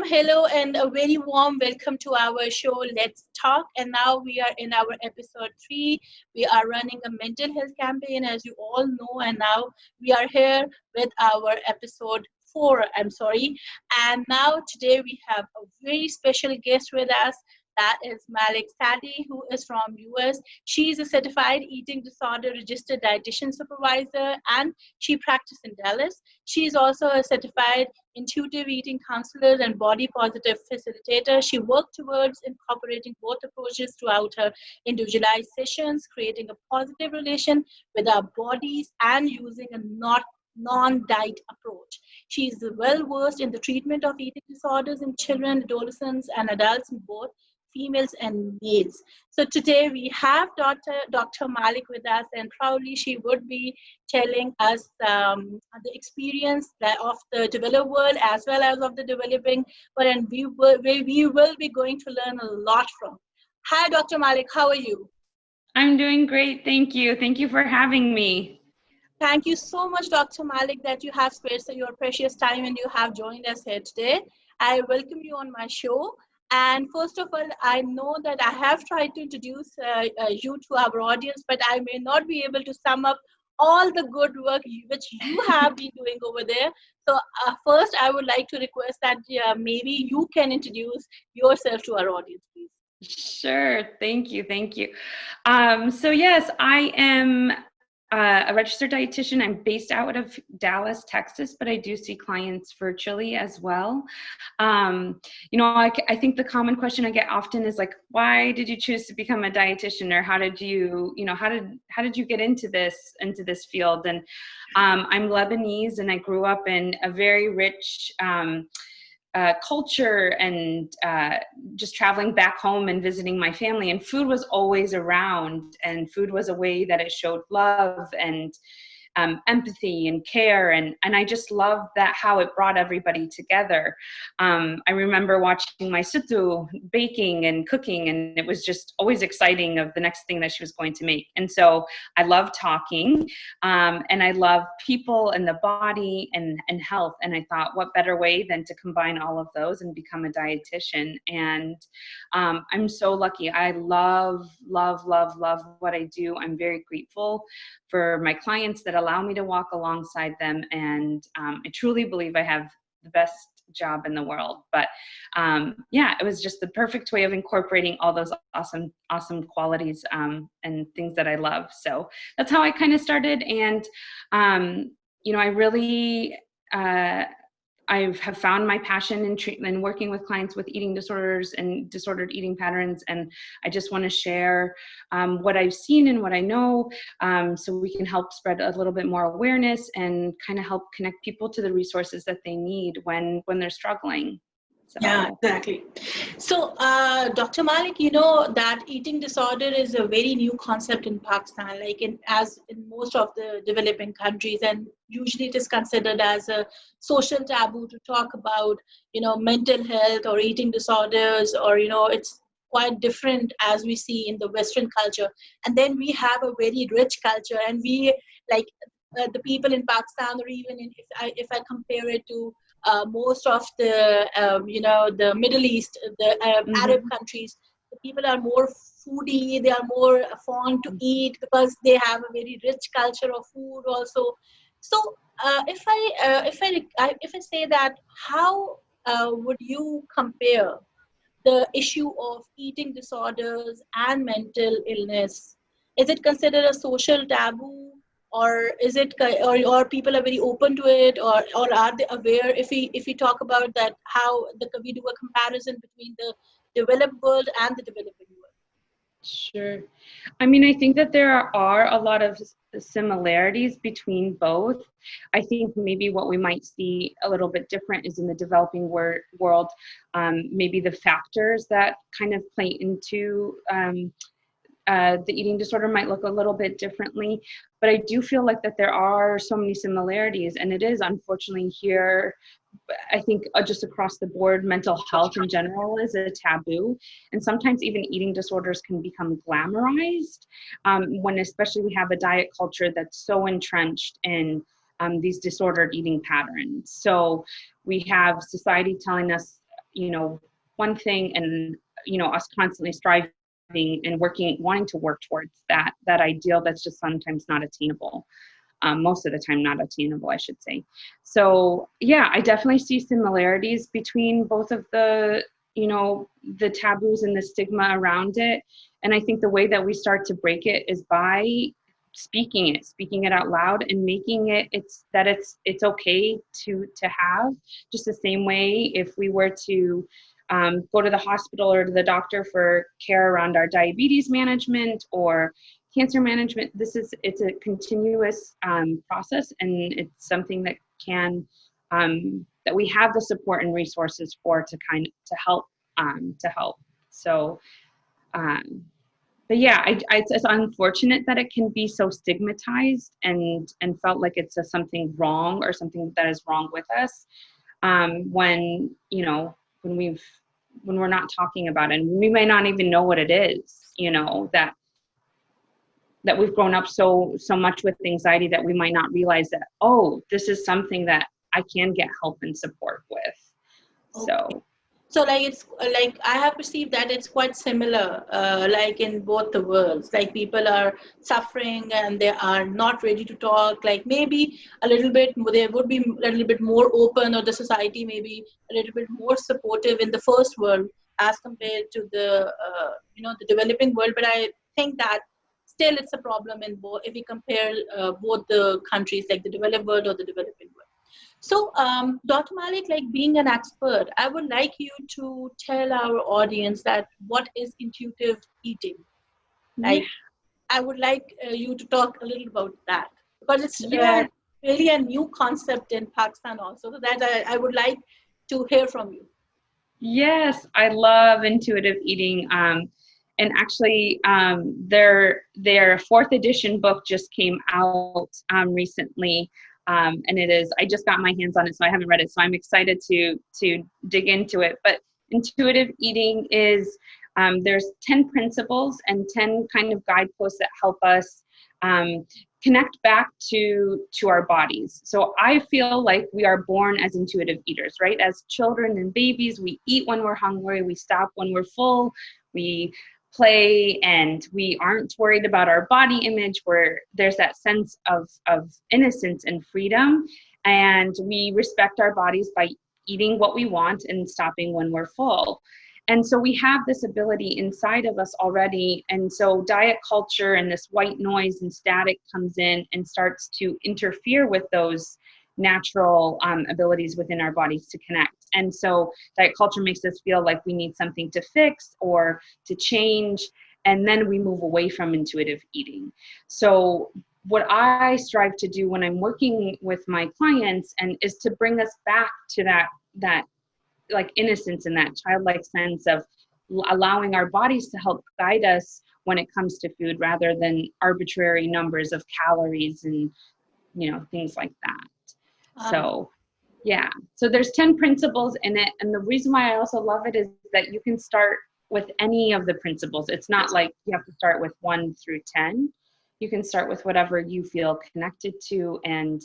hello, and a very warm welcome to our show, Let's Talk. And now we are in our episode 3. We are running a mental health campaign, as you all know, and now we are here with our episode 4. I'm sorry. And now today we have a very special guest with us. That is MALAAK SADDY, who is from US. She is a certified eating disorder registered dietitian supervisor, and she practices in Dallas. She is also a certified intuitive eating counselor and body positive facilitator. She worked towards incorporating both approaches throughout her individualized sessions, creating a positive relation with our bodies and using a not non-diet approach. She is well versed in the treatment of eating disorders in children, adolescents, and adults in both females and males. So today we have Dr. MALAAK with us, and proudly she would be telling us the experience of the developed world as well as of the developing world, and we will be going to learn a lot from. Hi, Dr. MALAAK, how are you? I'm doing great, thank you. Thank you for having me. Thank you so much, Dr. MALAAK, that you have spared your precious time and you have joined us here today. I welcome you on my show. And first of all, I know that I have tried to introduce you to our audience, but I may not be able to sum up all the good work which you have been doing over there. So first, I would like to request that maybe you can introduce yourself to our audience, please. Sure, thank you. So yes, I am a registered dietitian. I'm based out of Dallas, Texas, but I do see clients virtually as well. I think the common question I get often is like, why did you choose to become a dietitian, or how did you get into this field? And I'm Lebanese, and I grew up in a very rich culture, and just traveling back home and visiting my family, and food was always around, and food was a way that it showed love and empathy and care, and I just loved that, how it brought everybody together. I remember watching my sutu baking and cooking, and it was just always exciting of the next thing that she was going to make. And so I love talking, and I love people and the body and health, and I thought, what better way than to combine all of those and become a dietitian. And I'm so lucky. I love what I do. I'm very grateful for my clients that allow me to walk alongside them, and I truly believe I have the best job in the world. But it was just the perfect way of incorporating all those awesome qualities and things that I love. So that's how I kind of started. And I really I have found my passion in treatment, working with clients with eating disorders and disordered eating patterns. And I just want to share what I've seen and what I know, so we can help spread a little bit more awareness and kind of help connect people to the resources that they need when they're struggling. So. Yeah, exactly. So, Dr. MALAAK, you know that eating disorder is a very new concept in Pakistan, as in most of the developing countries, and usually it is considered as a social taboo to talk about, mental health or eating disorders, or, it's quite different as we see in the Western culture. And then we have a very rich culture, and we the people in Pakistan, or even if I compare it to most of the the Middle East, the Arab countries, the people are more foodie. They are more fond to eat because they have a very rich culture of food also. So if I say that, how would you compare the issue of eating disorders and mental illness? Is it considered a social taboo, or is it, or people are very open to it, or are they aware? If we talk about that, how we do a comparison between the developed world and the developing world. Sure. I mean, I think that there are a lot of similarities between both. I think maybe what we might see a little bit different is in the developing world, maybe the factors that kind of play into the eating disorder might look a little bit differently, but I do feel like that there are so many similarities, and it is unfortunately here, I think just across the board, mental health in general is a taboo, and sometimes even eating disorders can become glamorized when especially we have a diet culture that's so entrenched in these disordered eating patterns. So we have society telling us one thing, and us constantly striving and wanting to work towards that ideal that's just sometimes not attainable. Most of the time not attainable, I should say. So yeah, I definitely see similarities between both of the taboos and the stigma around it. And I think the way that we start to break it is by speaking it out loud, and making it's okay to have, just the same way if we were to go to the hospital or to the doctor for care around our diabetes management or cancer management. It's a continuous process, and it's something that can that we have the support and resources for to help. So but yeah, it's unfortunate that it can be so stigmatized and felt like it's something wrong, or something that is wrong with us, when when we're not talking about it, and we may not even know what it is, that we've grown up so much with anxiety that we might not realize that, oh, this is something that I can get help and support with. Okay. So like it's like I have perceived that it's quite similar, like in both the worlds. Like people are suffering and they are not ready to talk. Like maybe a little bit they would be a little bit more open, or the society maybe a little bit more supportive in the first world as compared to the the developing world. But I think that still it's a problem in both if we compare both the countries, like the developed world or the developing world. So, Dr. Malik, like being an expert, I would like you to tell our audience that what is intuitive eating. Yeah. Like, I would like you to talk a little about that, because it's Yeah. really a new concept in Pakistan also. So that I would like to hear from you. Yes, I love intuitive eating. And actually, their fourth edition book just came out recently, and it is. I just got my hands on it, so I haven't read it. So I'm excited to dig into it. But intuitive eating is there's 10 principles and 10 kind of guideposts that help us um, connect back to our bodies. So I feel like we are born as intuitive eaters, right? As children and babies, we eat when we're hungry, we stop when we're full, we play, and we aren't worried about our body image, where there's that sense of innocence and freedom, and we respect our bodies by eating what we want and stopping when we're full. And so we have this ability inside of us already. And so diet culture and this white noise and static comes in and starts to interfere with those natural abilities within our bodies to connect. And so diet culture makes us feel like we need something to fix or to change. And then we move away from intuitive eating. So what I strive to do when I'm working with my clients and is to bring us back to that like innocence and that childlike sense of allowing our bodies to help guide us when it comes to food, rather than arbitrary numbers of calories and things like that. Um, So yeah, so there's 10 principles in it, and the reason why I also love it is that you can start with any of the principles. It's not like you have to start with 1 through 10. You can start with whatever you feel connected to, and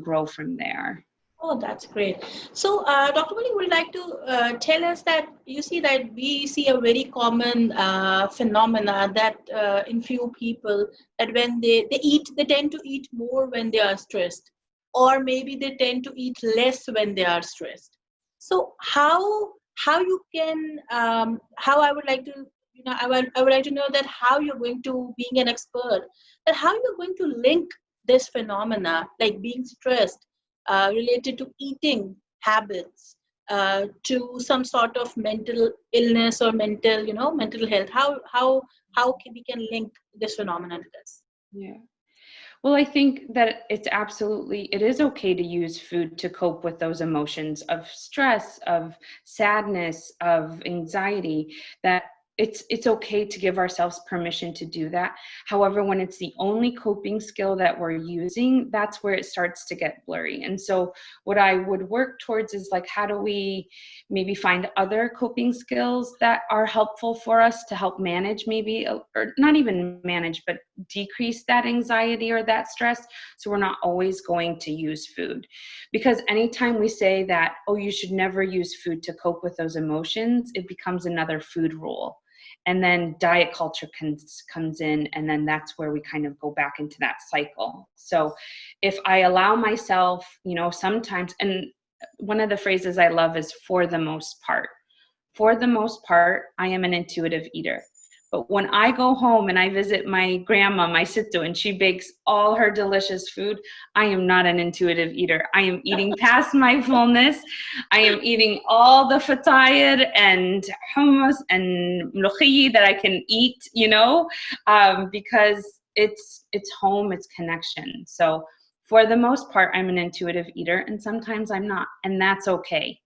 grow from there. Oh, that's great. So, Dr. Mali, would you like to tell us that you see that we see a very common phenomena that in few people, that when they eat, they tend to eat more when they are stressed, or maybe they tend to eat less when they are stressed. So, how you can how I would like to I would like to know that how you're going to, being an expert, that how you're going to link this phenomena, like being stressed, related to eating habits, to some sort of mental illness or mental health. How we can link this phenomenon to this? Yeah. Well, I think that it is okay to use food to cope with those emotions of stress, of sadness, of anxiety, that it's okay to give ourselves permission to do that. However, when it's the only coping skill that we're using, that's where it starts to get blurry. And so what I would work towards is like, how do we maybe find other coping skills that are helpful for us to help manage, maybe, or not even manage, but decrease that anxiety or that stress. So we're not always going to use food, because anytime we say that, oh, you should never use food to cope with those emotions, it becomes another food rule. And then diet culture comes in, and then that's where we kind of go back into that cycle. So if I allow myself, sometimes, and one of the phrases I love is for the most part. For the most part, I am an intuitive eater. But when I go home and I visit my grandma, my sittu, and she bakes all her delicious food, I am not an intuitive eater. I am eating past my fullness. I am eating all the fatayr and hummus and mlokhiyyi that I can eat, because it's home, it's connection. So for the most part, I'm an intuitive eater, and sometimes I'm not, and that's okay.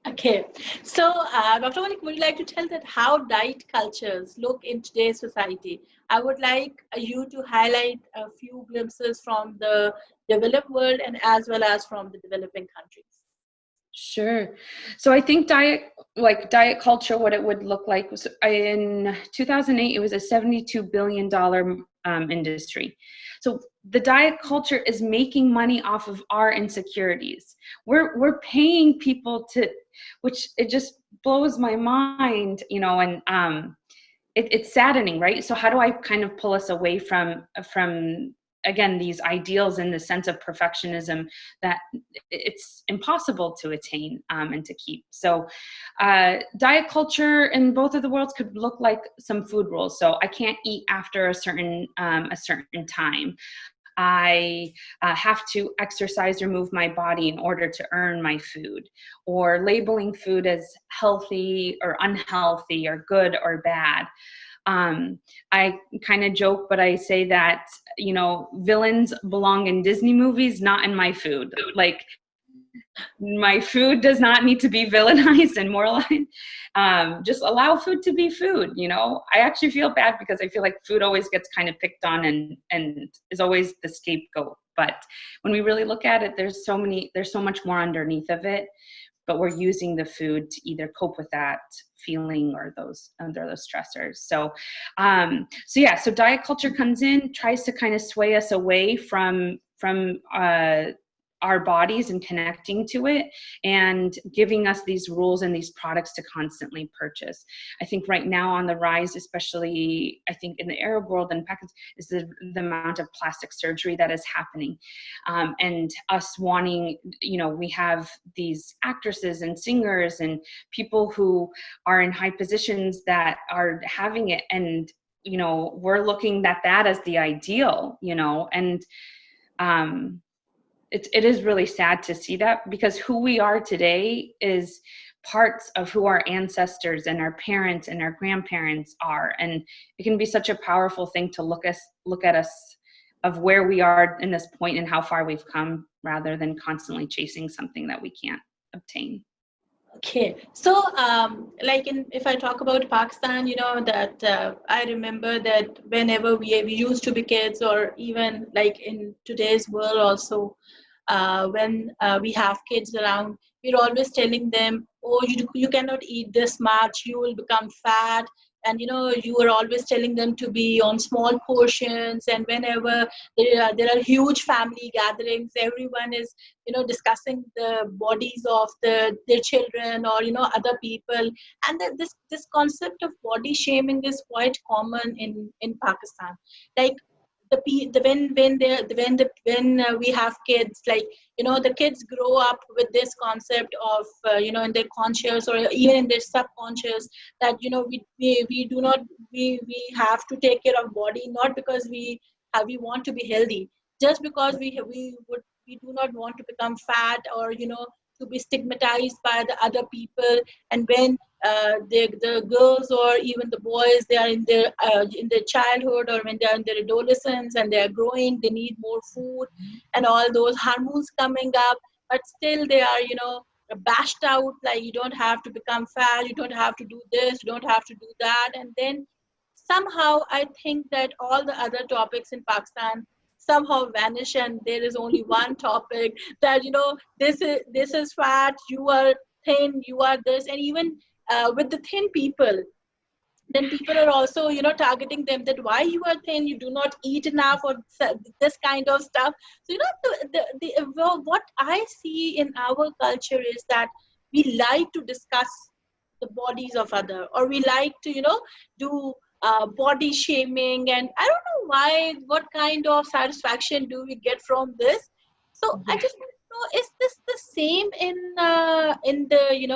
Okay, so Dr. Malik, would you like to tell that how diet cultures look in today's society? I would like you to highlight a few glimpses from the developed world and as well as from the developing countries. Sure. So I think diet culture, what it would look like was in 2008, it was a $72 billion industry. So the diet culture is making money off of our insecurities. We're paying people to, which it just blows my mind, and it's saddening, right? So how do I kind of pull us away from again, these ideals and the sense of perfectionism that it's impossible to attain and to keep. So diet culture in both of the worlds could look like some food rules. So I can't eat after a certain time. I have to exercise or move my body in order to earn my food, or labeling food as healthy or unhealthy or good or bad. I kind of joke, but I say that, villains belong in Disney movies, not in my food. Like, my food does not need to be villainized and moralized. Just allow food to be food. I actually feel bad because I feel like food always gets kind of picked on and is always the scapegoat. But when we really look at it, there's so much more underneath of it. But we're using the food to either cope with that feeling or those stressors. So diet culture comes in, tries to kind of sway us away from our bodies and connecting to it, and giving us these rules and these products to constantly purchase. I think right now on the rise, especially I think in the Arab world and Pakistan, is the amount of plastic surgery that is happening, and us wanting, we have these actresses and singers and people who are in high positions that are having it, and we're looking at that as the ideal, and it is really sad to see that, because who we are today is parts of who our ancestors and our parents and our grandparents are. And it can be such a powerful thing to look at us of where we are in this point and how far we've come, rather than constantly chasing something that we can't obtain. Okay, so if I talk about Pakistan, that I remember that whenever we used to be kids, or even like in today's world also, when we have kids around, we're always telling them, oh, you cannot eat this much, you will become fat. And you are always telling them to be on small portions. And whenever there are huge family gatherings, everyone is discussing the bodies of their children, or other people. And that this concept of body shaming is quite common in Pakistan. Like when we have kids, like the kids grow up with this concept of in their conscious or even in their subconscious, that we do not, we have to take care of body, not because we want to be healthy, just because we do not want to become fat, or to be stigmatized by the other people. And when the girls or even the boys, they are in their childhood, or when they are in their adolescence and they are growing, they need more food and all those hormones coming up, but still they are bashed out, like you don't have to become fat, you don't have to do this, you don't have to do that. And then somehow I think that all the other topics in Pakistan somehow vanish, and there is only one topic, that this is fat, you are thin, you are this. And even with the thin people, Then people are also, targeting them that why you are thin, you do not eat enough, or this kind of stuff. So, well, what I see in our culture is that we like to discuss the bodies of other, or we like to, do body shaming, and I don't know why, what kind of satisfaction do we get from this. So I Yeah. just want to know, is this the same in the,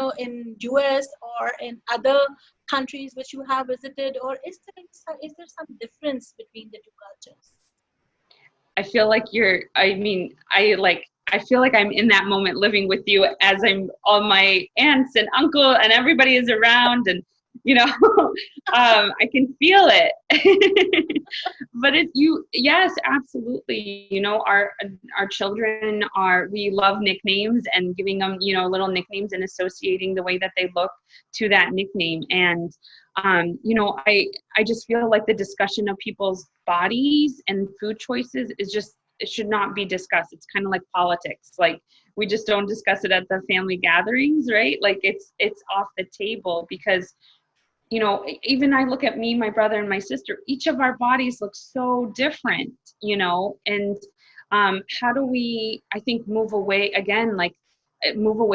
in US or in other countries which you have visited, or is there some difference between the two cultures? I feel like I feel like I'm in that moment living with you as I'm all my aunts and uncle and everybody is around and you know I can feel it. But if you yes, absolutely. Our children are we love nicknames and giving them, little nicknames and associating the way that they look to that nickname. And I just feel like the discussion of people's bodies and food choices is just it should not be discussed. It's kind of like politics. Like we just don't discuss it at the family gatherings, right? Like it's off the table because even I look at me, my brother, and my sister, each of our bodies look so different, and how do we, I think, move away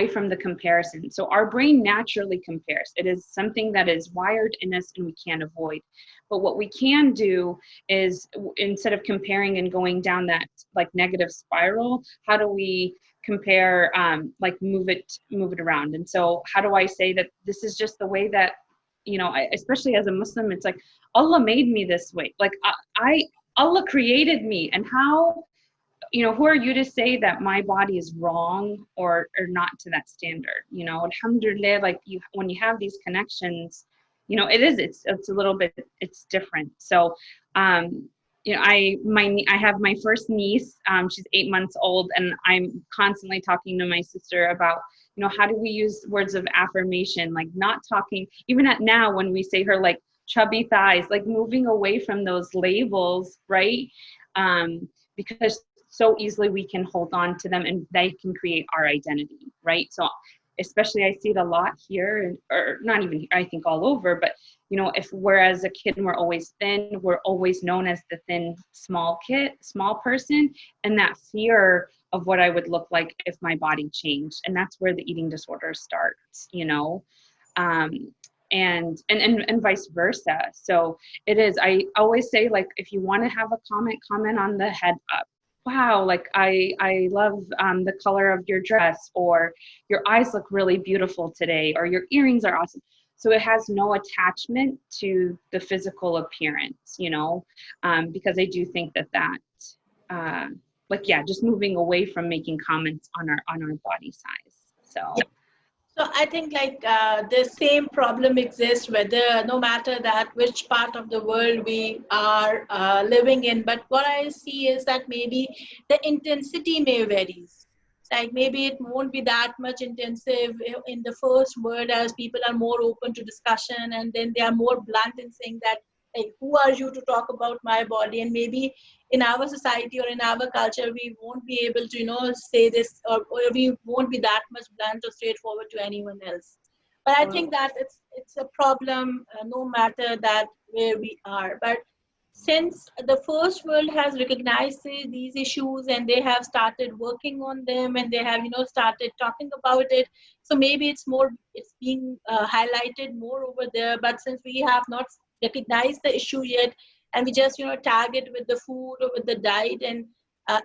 from the comparison. So our brain naturally compares. It is something that is wired in us and we can't avoid. But what we can do is instead of comparing and going down that like negative spiral, how do we compare, like move it around? And so how do I say that this is just the way that especially as a Muslim, it's like Allah made me this way. Like Allah created me, and how, who are you to say that my body is wrong or not to that standard? Alhamdulillah, like when you have these connections, it's a little bit, it's different. So, I have my first niece. She's 8 months old, and I'm constantly talking to my sister about, how do we use words of affirmation, like not talking, even at now when we say her like chubby thighs, like moving away from those labels, right? Because so easily we can hold on to them and they can create our identity, right? So especially I see it a lot here, or not even here, I think all over, but if whereas a kid we're always thin, we're always known as the thin small person, and that fear of what I would look like if my body changed, and that's where the eating disorder starts, um, and vice versa. So it is. I always say, like, if you want to have a comment on the head up. Wow, like I love the color of your dress, or your eyes look really beautiful today, or your earrings are awesome. So it has no attachment to the physical appearance, because I do think uh, like, yeah, just moving away from making comments on our body size. So So I think like the same problem exists whether no matter that which part of the world we are living in. But what I see is that maybe the intensity may varies. Like maybe it won't be that much intensive in the first word, as people are more open to discussion, and then they are more blunt in saying that, like, who are you to talk about my body? And maybe in our society or in our culture we won't be able to say this, or we won't be that much blunt or straightforward to anyone else. But I think that it's a problem, no matter that where we are. But since the first world has recognized these issues, and they have started working on them, and they have started talking about it, so maybe it's being highlighted more over there. But since we have not recognized the issue yet, and we just tag it with the food or with the diet, and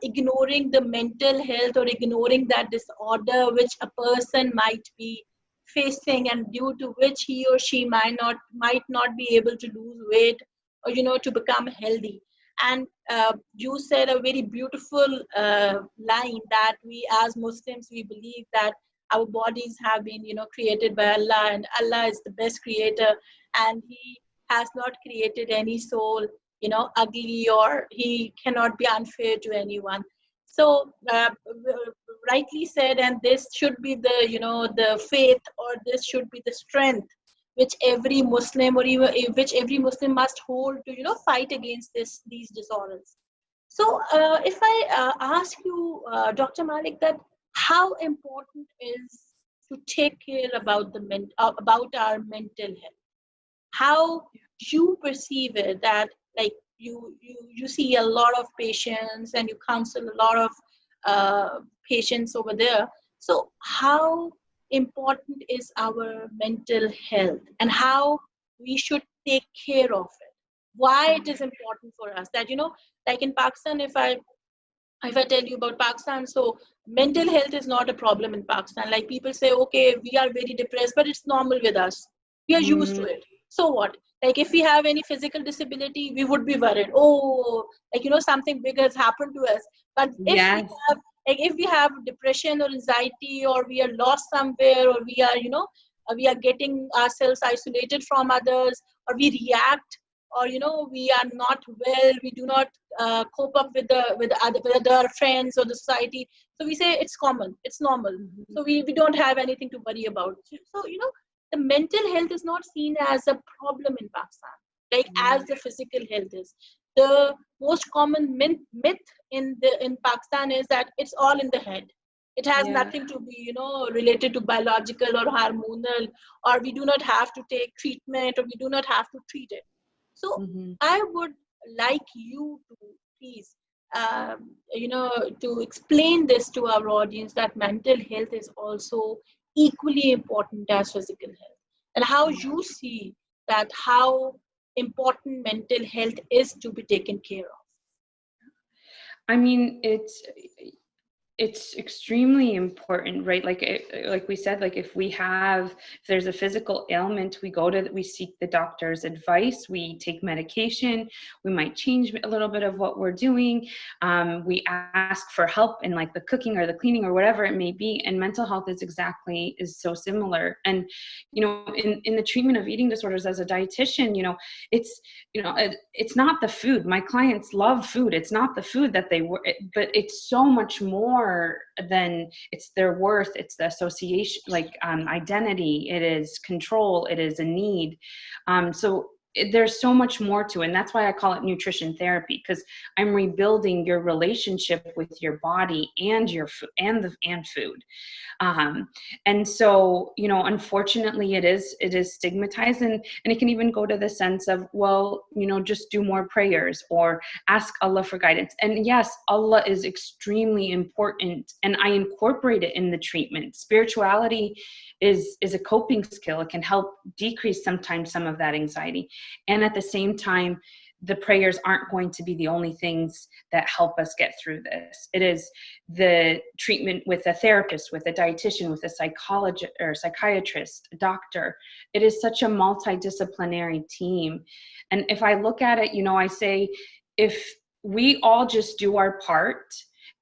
ignoring the mental health, or ignoring that disorder which a person might be facing, and due to which he or she might not be able to lose weight, or to become healthy. And you said a very beautiful line, that we as Muslims, we believe that our bodies have been created by Allah, and Allah is the best creator, and he has not created any soul ugly, or he cannot be unfair to anyone. So rightly said, and this should be the the faith, or this should be the strength which every Muslim, or even which every Muslim must hold to fight against these disorders. So if I ask you, Dr. Malik, that how important is to take care about about our mental health? how you perceive it, that like you see a lot of patients and you counsel a lot of patients over there. So how important is our mental health and how we should take care of it? Why it is important for us that, like in Pakistan, if I tell you about Pakistan, so mental health is not a problem in Pakistan. Like people say, okay, we are very depressed, but it's normal with us. We are used to Mm, it. So what? Like if we have any physical disability, we would be worried. Oh, like something big has happened to us. But yes. if we have depression or anxiety, or we are lost somewhere, or we are getting ourselves isolated from others, or we react, or we are not well, we do not cope up with other friends or the society, so we say it's common, it's normal, Mhm. so we don't have anything to worry about. So the mental health is not seen as a problem in Pakistan, like Yeah. as the physical health is. The most common myth in Pakistan is that it's all in the head. It has Yeah. nothing to be related to biological or hormonal, or we do not have to take treatment, or we do not have to treat it. So Hmm. I would like you to please, to explain this to our audience, that mental health is also equally important as physical health, and how you see that how important mental health is to be taken care of. I mean, it's extremely important, right? Like like we said, like if there's a physical ailment, we seek the doctor's advice, we take medication, we might change a little bit of what we're doing, we ask for help in like the cooking or the cleaning or whatever it may be. And mental health is so similar. And in the treatment of eating disorders as a dietitian, it's it's not the food. My clients love food. It's not the food that but it's so much more than it's their worth. It's the association, like identity. It is control. It is a need. There's so much more to it. And that's why I call it nutrition therapy, because I'm rebuilding your relationship with your body and your food and food. um, and so unfortunately it is stigmatized, and it can even go to the sense of, well, just do more prayers or ask Allah for guidance. And yes, Allah is extremely important, and I incorporate it in the treatment. Spirituality is a coping skill. It can help decrease sometimes some of that anxiety, and at the same time, the prayers aren't going to be the only things that help us get through this. It is the treatment with a therapist, with a dietitian, with a psychologist or psychiatrist, a doctor. It is such a multidisciplinary team. And if I look at it, I say, if we all just do our part,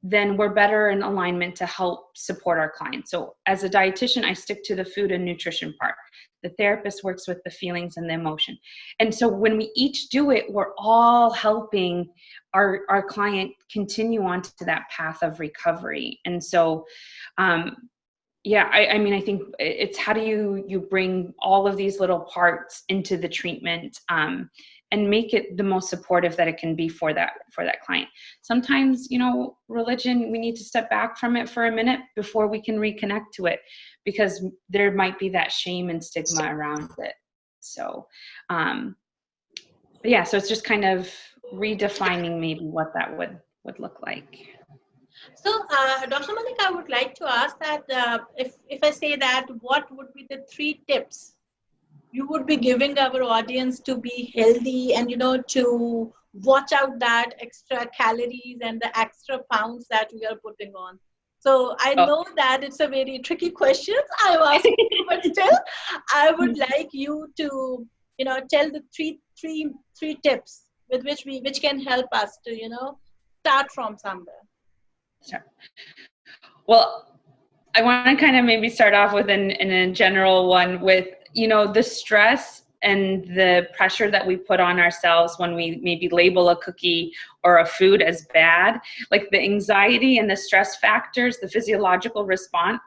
then we're better in alignment to help support our clients. So as a dietitian, I stick to the food and nutrition part. The therapist works with the feelings and the emotion. And so when we each do it, we're all helping our client continue on to that path of recovery. And so, yeah, I mean, I think it's how do you bring all of these little parts into the treatment, and make it the most supportive that it can be for that client. Sometimes, religion, we need to step back from it for a minute before we can reconnect to it, because there might be that shame and stigma around it. So, but yeah, so it's just kind of redefining maybe what that would look like. So, Dr. Malik, I would like to ask that, if I say that, what would be the 3 tips you would be giving our audience to be healthy, and to watch out that extra calories and the extra pounds that we are putting on? So I Oh. know that it's a very tricky question I'm asking you, but still I would like you to tell the three tips with which can help us to start from somewhere. Sure. Well, I want to kind of maybe start off with in a general one with, the stress and the pressure that we put on ourselves when we maybe label a cookie or a food as bad. Like the anxiety and the stress factors, the physiological response,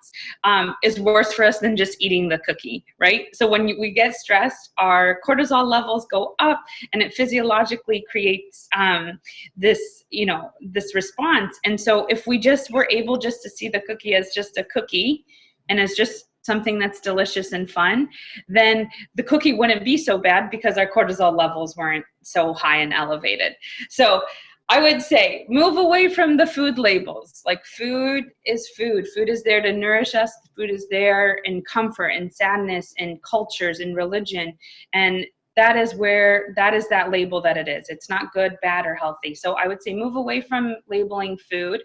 is worse for us than just eating the cookie, right? So when we get stressed, our cortisol levels go up, and it physiologically creates this response. And so if we just were able just to see the cookie as just a cookie, and as just something that's delicious and fun, then the cookie wouldn't be so bad because our cortisol levels weren't so high and elevated. So I would say move away from the food labels. Like, food is food. Food is there to nourish us. Food is there in comfort and sadness and cultures and religion. And that is that label that it is. It's not good, bad, or healthy. So I would say move away from labeling food.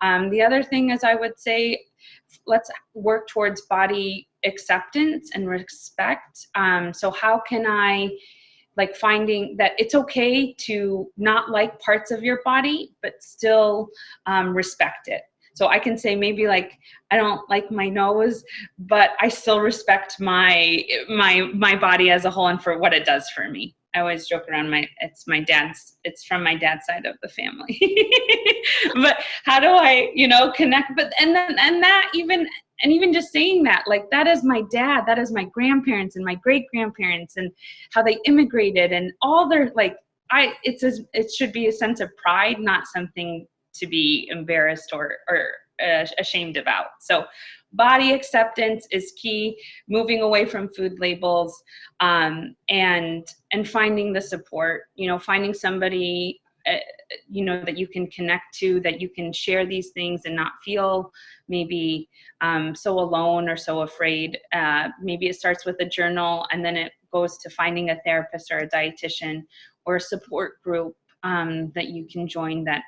The other thing is, I would say, let's work towards body acceptance and respect. So how can I, like, finding that it's okay to not like parts of your body, but still respect it. So I can say, maybe, like, I don't like my nose, but I still respect my body as a whole and for what it does for me. I always joke around, it's from my dad's side of the family. But how do I, connect? But even just saying that, like, that is my dad, that is my grandparents and my great grandparents, and how they immigrated, and all their, like, it should be a sense of pride, not something to be embarrassed or ashamed about. So body acceptance is key, moving away from food labels, and finding the support, finding somebody, that you can connect to, that you can share these things and not feel maybe so alone or so afraid. Maybe it starts with a journal, and then it goes to finding a therapist or a dietitian or a support group that you can join, that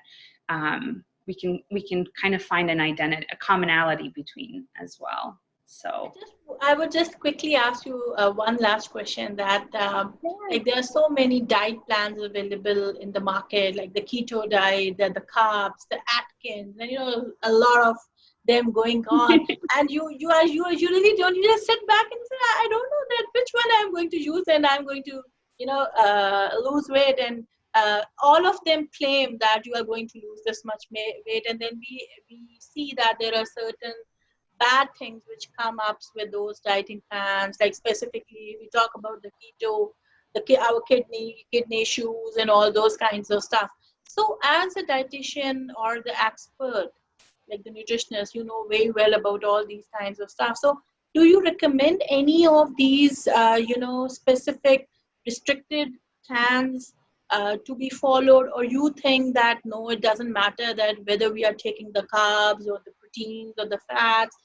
we can kind of find a commonality between as well. So I would just quickly ask you one last question, that like, there are so many diet plans available in the market, like the keto diet, the carbs, the Atkins, and a lot of them going on. And you really don't, you just sit back and say, I don't know that which one I'm going to use, and I'm going to lose weight, and all of them claim that you are going to lose this much weight, and then we see that there are certain bad things which come up with those dieting plans. Like, specifically, we talk about the keto, our kidney issues and all those kinds of stuff. So as a dietitian or the expert, like the nutritionist, you know very well about all these kinds of stuff. So do you recommend any of these specific restricted plans to be followed, or you think that no, it doesn't matter that whether we are taking the carbs or the proteins or the fats,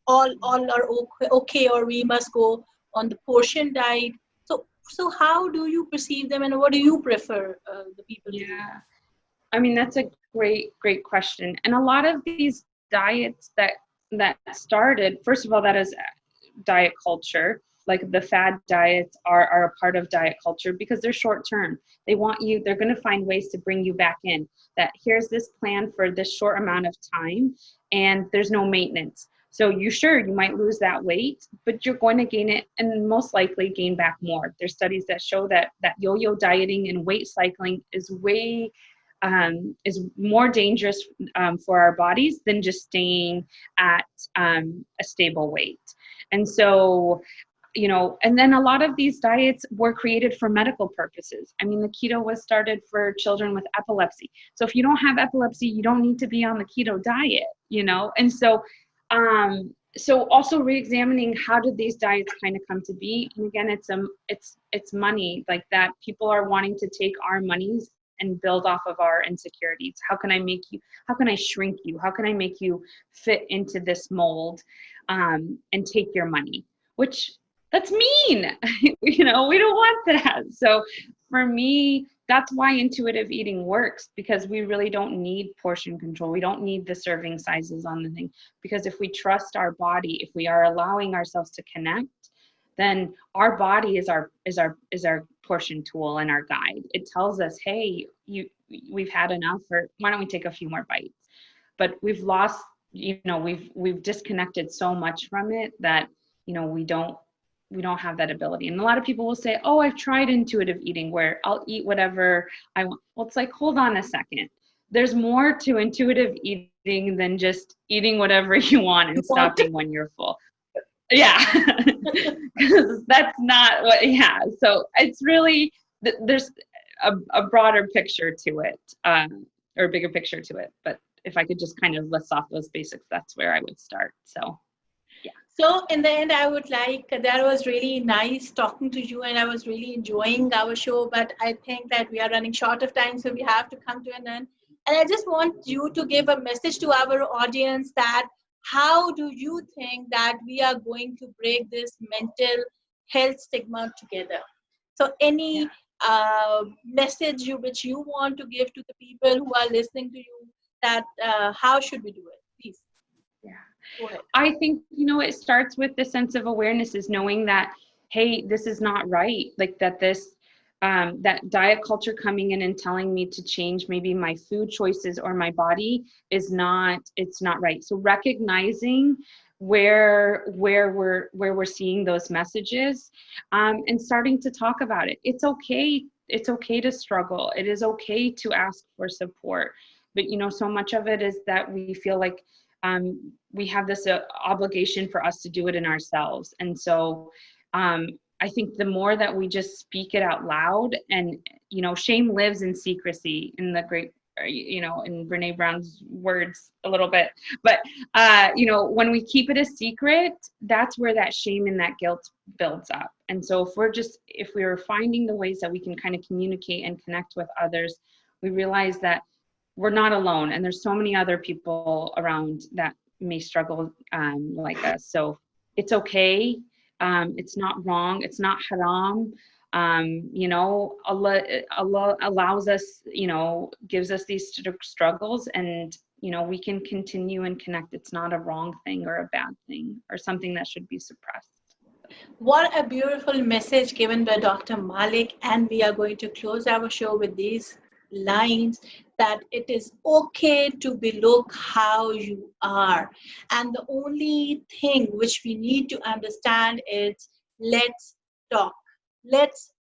all are okay, or we must go on the portion diet? So how do you perceive them, and what do you prefer the people to do? yeah, I mean, that's a great question. And a lot of these diets that started, first of all, that is diet culture. Like, the fad diets are a part of diet culture because they're short term. They're going to find ways to bring you back in, that here's this plan for this short amount of time, and there's no maintenance. So you might lose that weight, but you're going to gain it, and most likely gain back more. There's studies that show that yo-yo dieting and weight cycling is more dangerous for our bodies than just staying at a stable weight. And so, and then a lot of these diets were created for medical purposes. I mean, the keto was started for children with epilepsy. So if you don't have epilepsy, you don't need to be on the keto diet, And so also re-examining, how did these diets kind of come to be? And again, it's money, like, that people are wanting to take our monies and build off of our insecurities. How can I shrink you? How can I make you fit into this mold, and take your money? Which, that's mean. We don't want that. So for me, that's why intuitive eating works, because we really don't need portion control. We don't need the serving sizes on the thing, because if we trust our body, if we are allowing ourselves to connect, then our body is our portion tool and our guide. It tells us, hey, we've had enough, or why don't we take a few more bites? But we've lost, we've disconnected so much from it that we don't have that ability. And a lot of people will say, oh, I've tried intuitive eating, where I'll eat whatever I want. Well, it's like, hold on a second. There's more to intuitive eating than just eating whatever you want and stopping when you're full. Yeah, because that's not what. Yeah, so it's really, there's a broader picture to it, or a bigger picture to it. But if I could just kind of list off those basics, that's where I would start. So, yeah. So in the end, I would like, that was really nice talking to you, and I was really enjoying our show. But I think that we are running short of time, so we have to come to an end. And I just want you to give a message to our audience that how do you think that we are going to break this mental health stigma together? So any message which you want to give to the people who are listening to you, that how should we do it? Please Yeah. go ahead. I think, it starts with the sense of awareness, is knowing that, hey, this is not right. Like that that diet culture coming in and telling me to change maybe my food choices or my body it's not right. So recognizing where we're seeing those messages, and starting to talk about it. It's okay. It's okay to struggle. It is okay to ask for support. But, so much of it is that we feel like we have this obligation for us to do it in ourselves. And so I think the more that we just speak it out loud, and, shame lives in secrecy, in the great, in Brene Brown's words a little bit. But, when we keep it a secret, that's where that shame and that guilt builds up. And so if we're finding the ways that we can kind of communicate and connect with others, we realize that we're not alone, and there's so many other people around that may struggle like us. So it's okay. It's not wrong. It's not haram. Allah allows us, gives us these struggles, and we can continue and connect. It's not a wrong thing or a bad thing or something that should be suppressed. What a beautiful message given by Dr. Malik. And we are going to close our show with these lines, that it is okay to be look how you are. And the only thing which we need to understand is, let's talk. Let's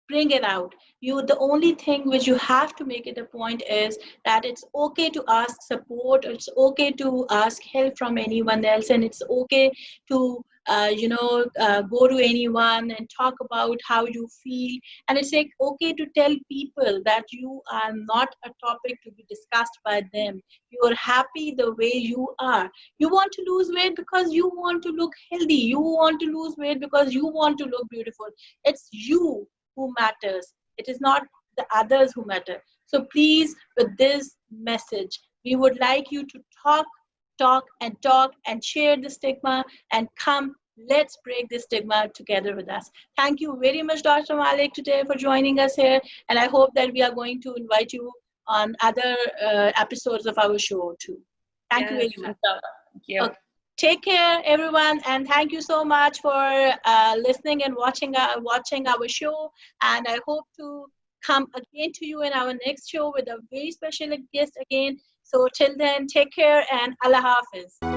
bring it out. The only thing which you have to make it a point is that it's okay to ask support, it's okay to ask help from anyone else, and it's okay to go to anyone and talk about how you feel. And it's like okay to tell people that you are not a topic to be discussed by them. You are happy the way you are. You want to lose weight because you want to look healthy. You want to lose weight because you want to look beautiful. It's you who matters. It is not the others who matter. So please, with this message, we would like you to talk and share the stigma, and come, let's break this stigma together with us. Thank you very much, Dr. Malik, today for joining us here. And I hope that we are going to invite you on other episodes of our show too. Thank you Yes, very much. thank you. Okay. Take care, everyone, and thank you so much for listening and watching our show. And I hope to come again to you in our next show with a very special guest again. So till then, take care and Allah Hafiz.